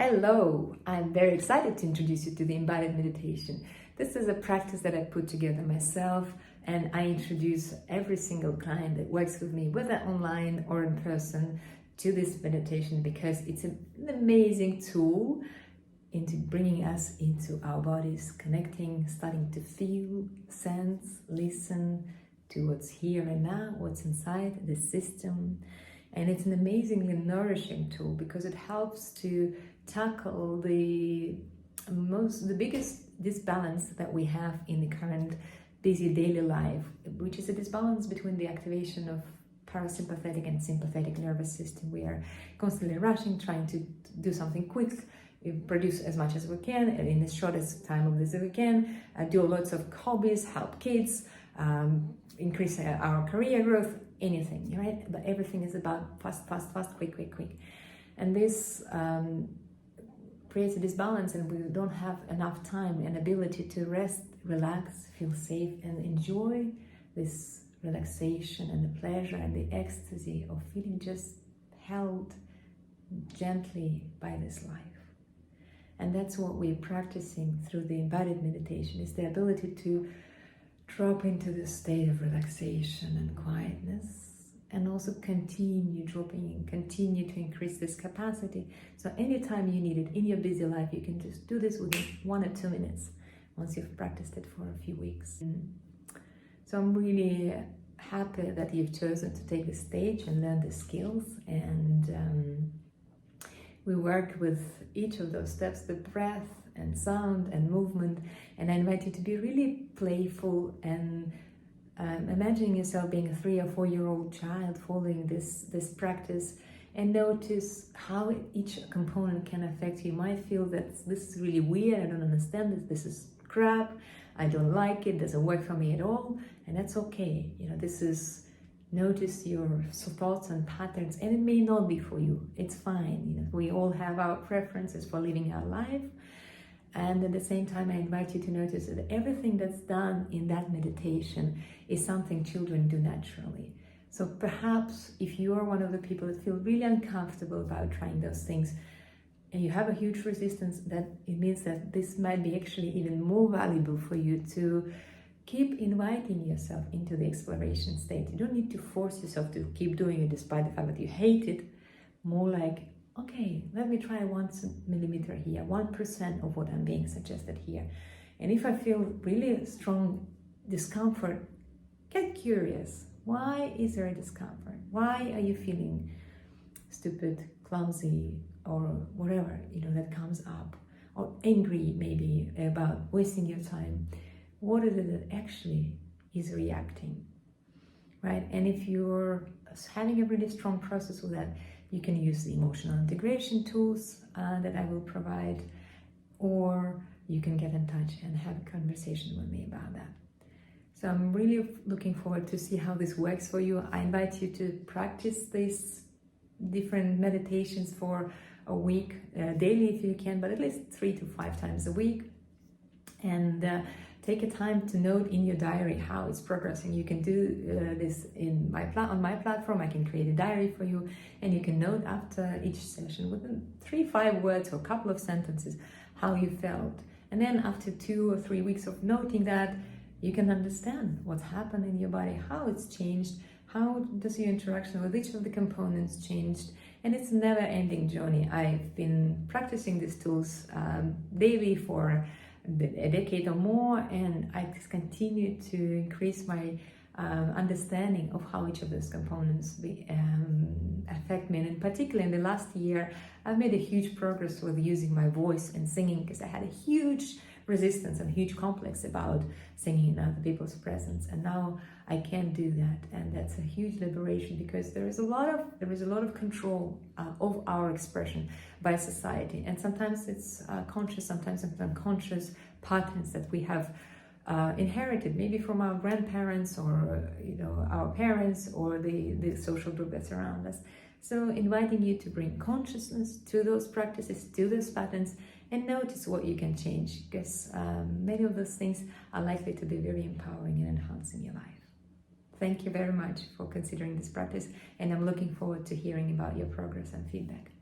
Hello! I'm very excited to introduce you to the embodied meditation. This is a practice that I put together myself, and I introduce every single client that works with me, whether online or in person, to this meditation because it's an amazing tool into bringing us into our bodies, connecting, starting to feel, sense, listen to what's here and now, what's inside the system. And it's an amazingly nourishing tool because it helps to tackle the biggest disbalance that we have in the current busy daily life, which is a disbalance between the activation of parasympathetic and sympathetic nervous system. We are constantly rushing, trying to do something quick, produce as much as we can in the shortest time of this as we can, do lots of hobbies, help kids, increase our career growth, anything, right? But everything is about fast, quick. And this creates a disbalance, and we don't have enough time and ability to rest, relax, feel safe, and enjoy this relaxation and the pleasure and the ecstasy of feeling just held gently by this life. And that's what we're practicing through the embodied meditation, is the ability to drop into the state of relaxation and quietness, and also continue dropping in, continue to increase this capacity. So anytime you need it in your busy life, you can just do this within 1 or 2 minutes once you've practiced it for a few weeks. So I'm really happy that you've chosen to take the stage and learn the skills, and we work with each of those steps, the breath and sound and movement, and I invite you to be really playful and imagining yourself being a 3 or 4 year old child following this practice, and notice how each component can affect you. You might feel that this is really weird, I don't understand this is crap, I don't like it, doesn't work for me at all, and that's okay. This is, notice your thoughts and patterns, and it may not be for you, it's fine. We all have our preferences for living our life. And at the same time, I invite you to notice that everything that's done in that meditation is something children do naturally. So perhaps if you are one of the people that feel really uncomfortable about trying those things, and you have a huge resistance, that it means that this might be actually even more valuable for you to keep inviting yourself into the exploration state. You don't need to force yourself to keep doing it despite the fact that you hate it. More like, okay, let me try 1 millimeter here, 1% of what I'm being suggested here. And if I feel really strong discomfort, get curious. Why is there a discomfort? Why are you feeling stupid, clumsy, or whatever, that comes up? Or angry maybe about wasting your time. What is it that actually is reacting, right? And if you're having a really strong process with that, you can use the emotional integration tools that I will provide, or you can get in touch and have a conversation with me about that. So I'm really looking forward to see how this works for you. I invite you to practice these different meditations for a week, daily if you can, but at least 3 to 5 times a week. And take a time to note in your diary how it's progressing. You can do this on my platform. I can create a diary for you, and you can note after each session within 3-5 words or a couple of sentences how you felt. And then after 2 or 3 weeks of noting that, you can understand what's happened in your body, how it's changed, how does your interaction with each of the components changed. And it's a never-ending journey. I've been practicing these tools daily for a decade or more, and I just continue to increase my understanding of how each of those components affect me. And in particular, in the last year, I've made a huge progress with using my voice and singing, because I had a huge resistance and huge complex about singing in other people's presence, and now I can do that, and that's a huge liberation, because there is a lot of control of our expression by society, and sometimes it's conscious, sometimes it's unconscious patterns that we have inherited, maybe from our grandparents or our parents or the social group that's around us. So inviting you to bring consciousness to those practices, to those patterns, and notice what you can change, because many of those things are likely to be very empowering and enhancing your life. Thank you very much for considering this practice, and I'm looking forward to hearing about your progress and feedback.